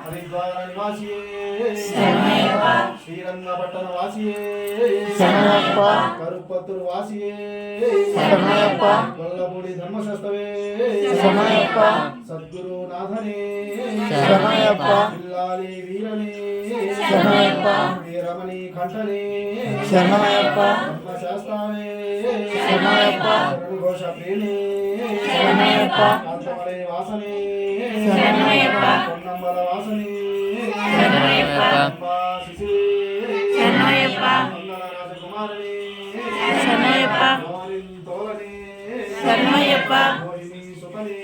हरिद्वार निवासिये श्रीरंगपट्टण वासिये करुपत्तूर वासिये गोल्लपूडी धर्मशास्त्रवे सद्गुरुनाथने पिल्लाली वीरने वीरमणि कंठने धर्मशास्त्रावे शरणघोष प्रेणे कांतमले वासने పొన్నమ్మల వాసని మంగళ రాజకుమారుని మోహిని సుతని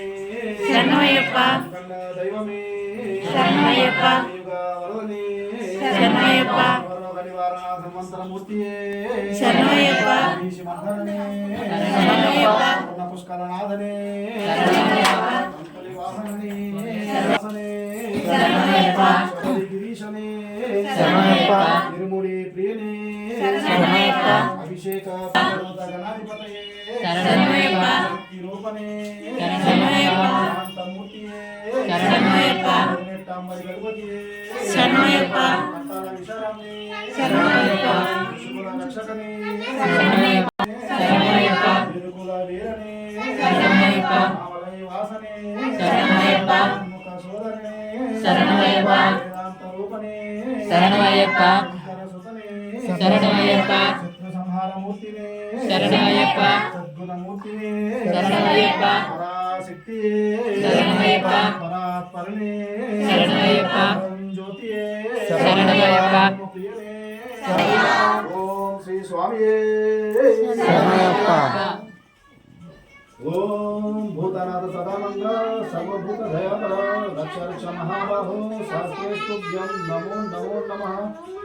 దైవమే యుగ వరదని నివారణ మంత్రమూర్తియే పుష్కరనాథనే गिरीशने निर्मुड़ी प्रियने अभिषेक गणाधिपतये रूपने शांतमूर्तिये नेट्टांबरी गणपतिये विशारामने शुकुल रक्षकने विरुकुल वीरने मावलय वासने मुख सोदरने वेदांत रूपने शरणमय्यप्प शरणमय्यप्प शत्रु संहार मूर्तिने शरणमय्यप्प सद्गुण मूर्तिने शरणमय्यप्प पराशक्तिये शरणमय्यप्प परात्परने शरणमय्यप्प ज्योतिये शरणमय्यप्प प्रियने ओम श्री स्वामिये शरणमय्यप्प ओम भूतनाथ सदानंद सर्वभूत दयापर रक्ष रक्ष महाबाहो शास्त्रेस्तुभ्यं नमो नमो नमः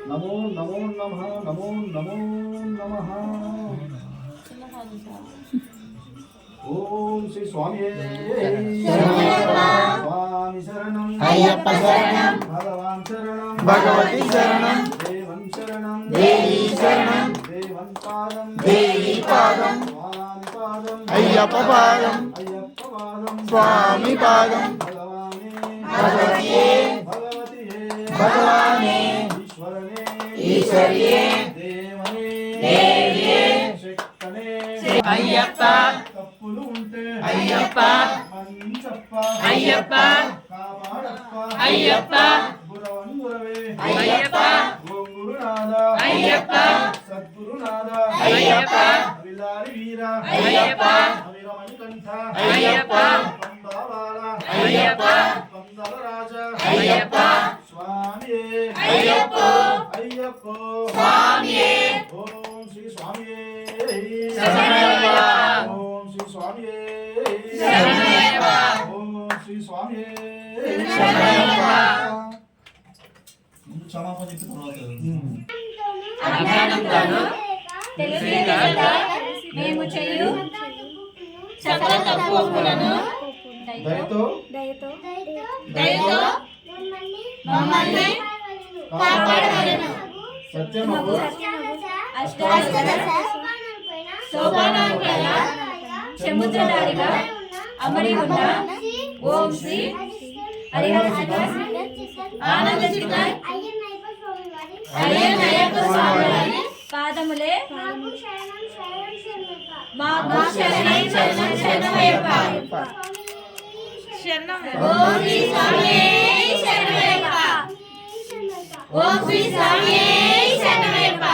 नमो नमो नमः नमो नमो नमः ओम श्री स्वामी स्वामी शरणं अय्यप्प शरणं भगवान शरणं भगवती शरणं देवं शरणं देवी शरणं देवं पादं देवी पादं स्वामी पादं अय्यप्प पादं अय्यप्प पादं स्वामी पादं भगवाने भगवतिये भगवतिये भगवाने ईश्वरने ईश्वरिये देवने देविये शक्तने अय्यप्प तप्पुलु उंटे अय्यप्प मंचप्प अय्यप्प कापाडप्प अय्यप्प गुरवन्गुरवे अय्यप्प ओम गुरुनाथ अय्यप्प सद्गुरुनाथ अय्यप्प विलारी वीरा अय्यप्प वीरमणिकंठ अय्यप्प पंबाबाल अय्यप्प पंदलराज अय्यप्प स्वामिये अय्यप्प अय्यप्प स्वामिये ओम श्री स्वामिये शरणमय्यप्प ओम श्री स्वामिये शरणमय्यप्प ओम श्री स्वामिये शरणमय्यप्प ముందు క్షమాపణ చెప్పిన తర్వాత అజ్ఞానంతోను తెలియక మేము చేయు సకల తప్పులను దయతో మమ్మల్ని కాపాడవలెను. సత్యమగు అష్టాదశ సోపానాలపైన సముద్రధారిగా అమరి ఉన్న ఓం శ్రీ హరిహర ఆనంద చిత్తర్ అయ్యప్ప స్వామి వారి పాదములే మాకు శరణం శరణం శరణమయ్యప్ప. ఓం శ్రీ స్వామి శరణమయ్యప్ప. ఓం శ్రీ స్వామి శరణమయ్యప్ప.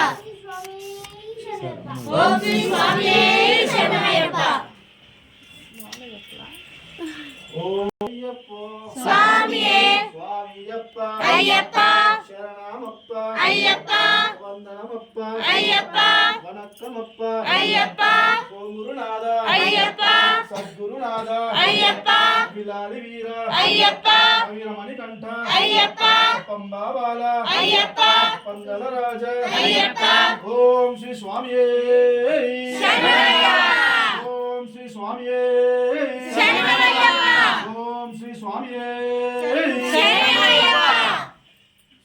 ఓం శ్రీ స్వామి శరణమయ్యప్ప. ఓం అయ్యప్ప స్వామియే స్వామియప్ప అయ్యప్ప శరణమప్ప అయ్యప్ప వందనమప్ప అయ్యప్ప వణక్కమప్ప అయ్యప్ప ఓం గురునాథ అయ్యప్ప సద్గురునాథ అయ్యప్ప విలాలి వీర అయ్యప్ప వీరమణికంఠ అయ్యప్ప పంబాబాల అయ్యప్ప పందల రాజ అయ్యప్ప ఓం శ్రీ స్వామియే శరణమయ్యప్ప. ఓం శ్రీ స్వామియే శరణమయ్యప్ప. ఓం శ్రీ స్వామియే శరణమయ్యప్ప.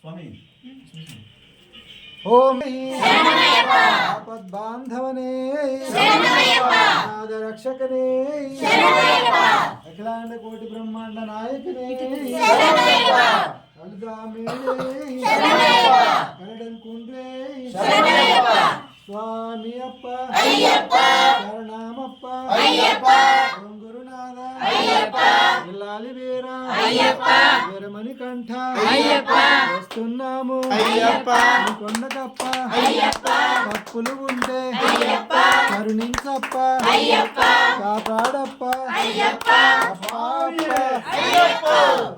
స్వామి ఓం శరణమయ్యప్ప. ఆపద్బాంధవనే శరణమయ్యప్ప. రక్షకనే శరణమయ్యప్ప. అఖిలాండ కోటి బ్రహ్మాండ నాయకనే శరణమయ్యప్ప. சிந்தாமேடே சரணமையப்பா. கரடன் குன்றே சரணமையப்பா. சுவாமி அப்பா ஐயப்பா. சரணாமப்பா ஐயப்பா. ஓம் குருநாத ஐயப்பா. ఇల్లాలి వీరా అయ్యప్పా. వీరమణి కంఠ అయ్యప్పా. వస్తున్నాము అయ్యప్పా. నీ కొండకప్ప అయ్యప్పా. తప్పులు ఉంటే అయ్యప్పా. కరుణించప్ప అయ్యప్పా. కాపాడప్ప అయ్యప్పా. అప్ప అయ్యప్పో.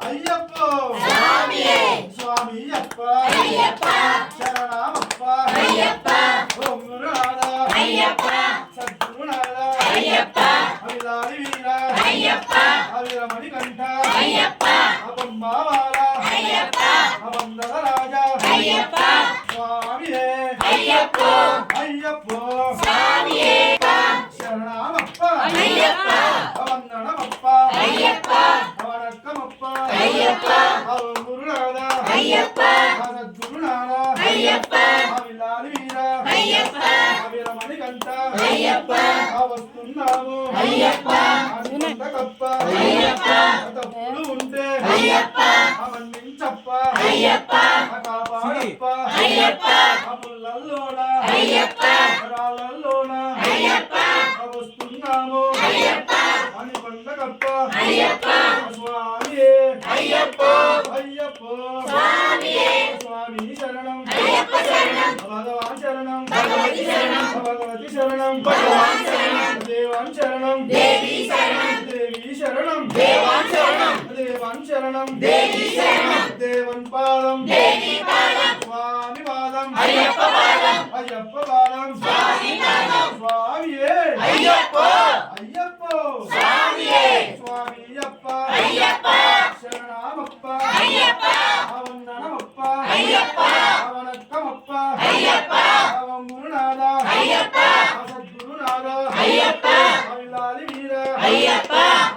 అయ్యప్పో స్వామియే. స్వామి అప్ప అయ్యప్పా. శరణమప్ప అయ్యప్పా. ఓం గురునాథ అయ్యప్పా. సద్గురునాథ అయ్యప్పా. అవిలాలి వీర అయ్యప్పా. అవిరమణి కంఠ అయ్యప్పా. అపంబావాల అయ్యప్పా. అవందల రాజా అయ్యప్పా. స్వామియే అయ్యప్పో. అయ్యప్పో స్వామియే. శరణమప్ప అయ్యప్పా. అవందనమప్ప అయ్యప్పా. అవనక్కమప్ప అయ్యప్పా. ఓం గురునాథ అయ్యప్పా. సద్గురునాథ అయ్యప్పా. అవిలాలి వీర అయ్యప్పా. అవిరమణి కంఠ అయ్యప్పా. వస్తున్నాము అయ్యప్పా. అనుకుంటకప్ప అయ్యప్పా. తప్పులు ఉంటే అయ్యప్పా. అవన్నించప్ప అయ్యప్పా. కాపాడప్ప అయ్యప్పా. అములల్లోన అయ్యప్పా. వరాలల్లోన అయ్యప్పా. వస్తున్నాము అయ్యప్పా. అనుకుంటకప్ప అయ్యప్పా. స్వామియే అయ్యప్పో. అయ్యప్పో స్వామియే. స్వామి శరణం అయ్యప్ప శరణం. భగవాన్ శరణం భగవతి శరణం. భగవతి శరణం భగవాన్ శరణం. దేవాన్ శరణం దేవి శరణం. దేవి శరణం దేవాన్ శరణం. దేవాన్ శరణం దేవి శరణం. దేవన్ పాదం దేవి పాదం. స్వామి పాదం అయ్యప్ప పాదం. అయ్యప్ప పాదం స్వామి పాదం. స్వామియే అయ్యప్పో. అయ్యప్పో స్వామియే. స్వామి అప్ప అయ్యప్ప. శరణమప్ప అయ్యప్ప. అవందనమప్ప అయ్యప్ప. అవనక్కమప్ప అయ్యప్ప. అవం గురునాథ అయ్యప్ప. సద్గురునాథ అయ్యప్ప. అవిలాలి వీర అయ్యప్ప.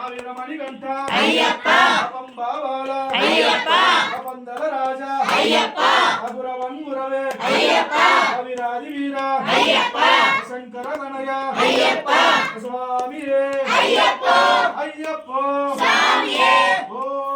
అవిరమణి కంఠ అయ్యప్ప. అవంబావాల అయ్యప్ప. అవందల రాజా అయ్యప్ప. అగురవన్ గురవే అయ్యప్ప. అవిరాది వీర అయ్యప్ప. శంకర గణయ అయ్యప్ప. స్వామియే అయ్యప్పో. అయ్యప్పో స్వామియే. ఓం